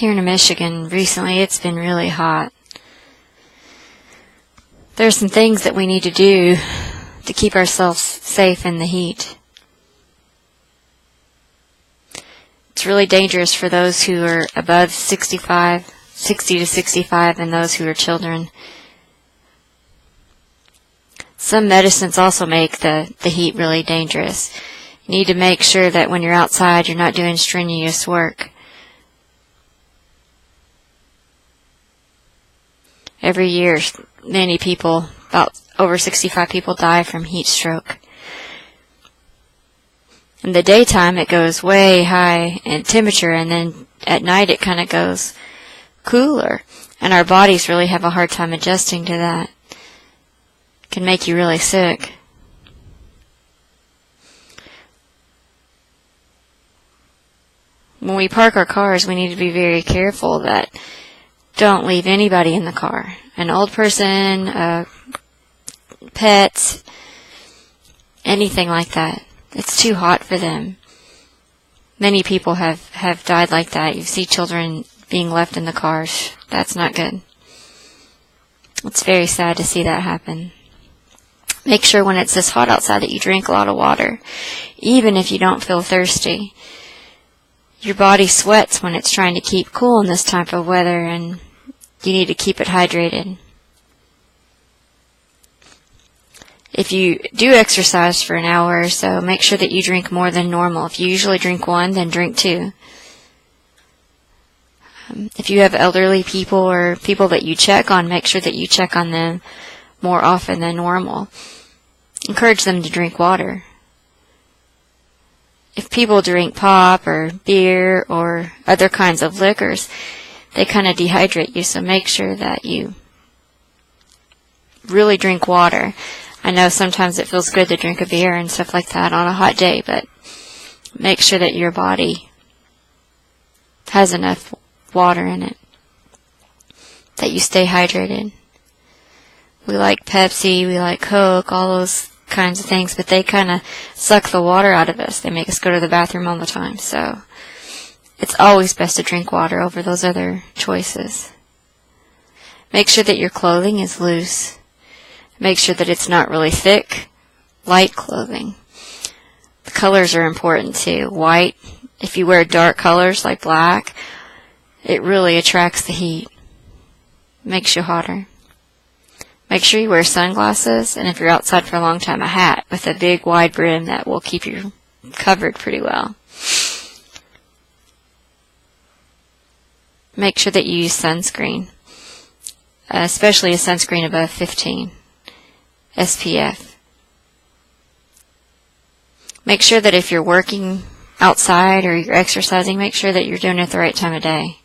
Here in Michigan, recently it's been really hot. There's some things that we need to do to keep ourselves safe in the heat. It's really dangerous for those who are above 60 to 65, and those who are children. Some medicines also make the heat really dangerous. You need to make sure that when you're outside, you're not doing strenuous work. Every year, many people, about over 65 people, die from heat stroke. In the daytime, it goes way high in temperature, and then at night it kind of goes cooler. And our bodies really have a hard time adjusting to that. It can make you really sick. When we park our cars, we need to be very careful that don't leave anybody in the car. An old person, pets, anything like that. It's too hot for them. Many people have died like that. You see children being left in the cars. That's not good. It's very sad to see that happen. Make sure when it's this hot outside that you drink a lot of water, even if you don't feel thirsty. Your body sweats when it's trying to keep cool in this type of weather, and you need to keep it hydrated. If you do exercise for an hour or so, make sure that you drink more than normal. If you usually drink 1, then drink 2. If you have elderly people or people that you check on, make sure that you check on them more often than normal. Encourage them to drink water. If people drink pop or beer or other kinds of liquors, they kind of dehydrate you, so make sure that you really drink water. I know sometimes it feels good to drink a beer and stuff like that on a hot day, but make sure that your body has enough water in it, that you stay hydrated. We like Pepsi, we like Coke, all those kinds of things, but they kind of suck the water out of us. They make us go to the bathroom all the time, so it's always best to drink water over those other choices. Make sure that your clothing is loose. Make sure that it's not really thick, light clothing. The colors are important too. White, if you wear dark colors like black, it really attracts the heat. Makes you hotter. Make sure you wear sunglasses, and if you're outside for a long time, a hat with a big wide brim that will keep you covered pretty well. Make sure that you use sunscreen, especially a sunscreen above 15 SPF. Make sure that if you're working outside or you're exercising, make sure that you're doing it at the right time of day.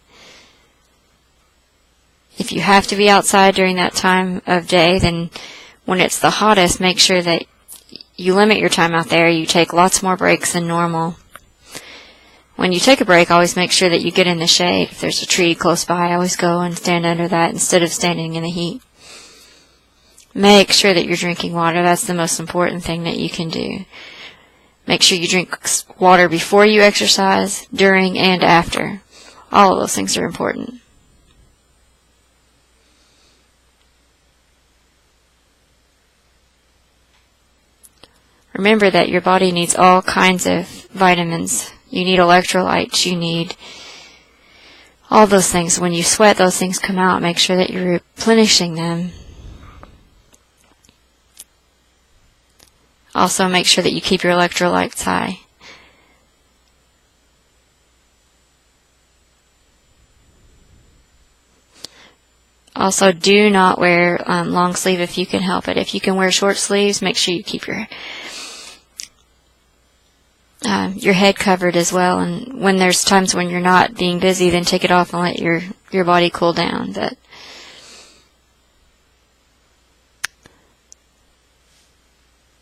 If you have to be outside during that time of day, then when it's the hottest, make sure that you limit your time out there. You take lots more breaks than normal. When you take a break, always make sure that you get in the shade. If there's a tree close by, always go and stand under that instead of standing in the heat. Make sure that you're drinking water. That's the most important thing that you can do. Make sure you drink water before you exercise, during, and after. All of those things are important. Remember that your body needs all kinds of vitamins. You need electrolytes. You need all those things. When you sweat, those things come out. Make sure that you're replenishing them. Also, make sure that you keep your electrolytes high. Also, do not wear long sleeve if you can help it. If you can wear short sleeves, make sure you keep your head covered as well. And when there's times when you're not being busy, then take it off and let your body cool down. But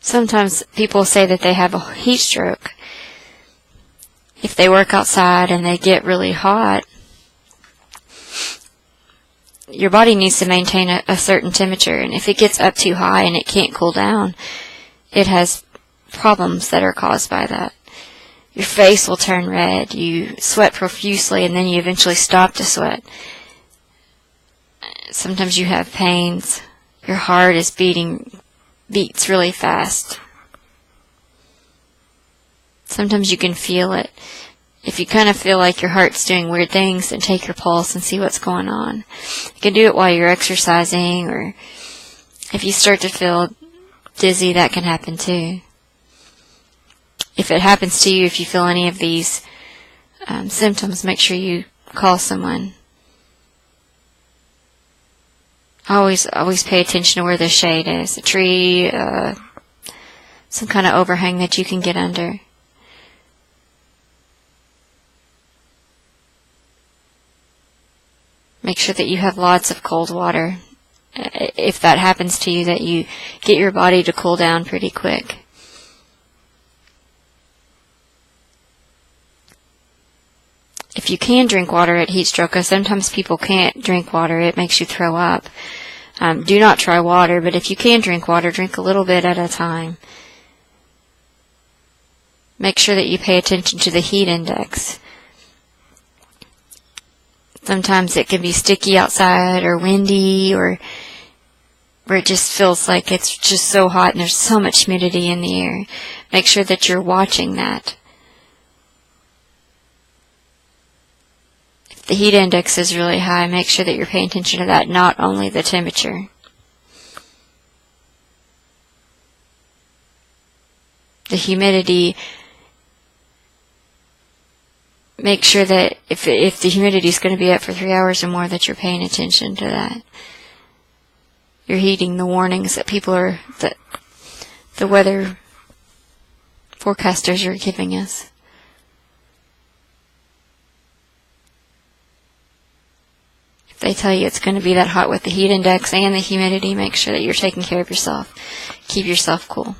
sometimes people say that they have a heat stroke if they work outside and they get really hot. Your body needs to maintain a certain temperature, and if it gets up too high and it can't cool down, it has problems that are caused by that. Your face will turn red. You sweat profusely, and then you eventually stop to sweat. Sometimes you have pains. Your heart is beats really fast. Sometimes you can feel it. If you kind of feel like your heart's doing weird things, then take your pulse and see what's going on. You can do it while you're exercising, or if you start to feel dizzy, that can happen too. If it happens to you, if you feel any of these symptoms, make sure you call someone. Always pay attention to where the shade is. A tree, some kind of overhang that you can get under. Make sure that you have lots of cold water. If that happens to you, that you get your body to cool down pretty quick. If you can drink water at heat stroke, because sometimes people can't drink water, it makes you throw up. Do not try water, but if you can drink water, drink a little bit at a time. Make sure that you pay attention to the heat index. Sometimes it can be sticky outside or windy, or where it just feels like it's just so hot and there's so much humidity in the air. Make sure that you're watching that. If the heat index is really high, make sure that you're paying attention to that, not only the temperature. The humidity, make sure that if the humidity is going to be up for 3 hours or more, that you're paying attention to that. You're heeding the warnings that that the weather forecasters are giving us. If they tell you it's going to be that hot with the heat index and the humidity, make sure that you're taking care of yourself. Keep yourself cool.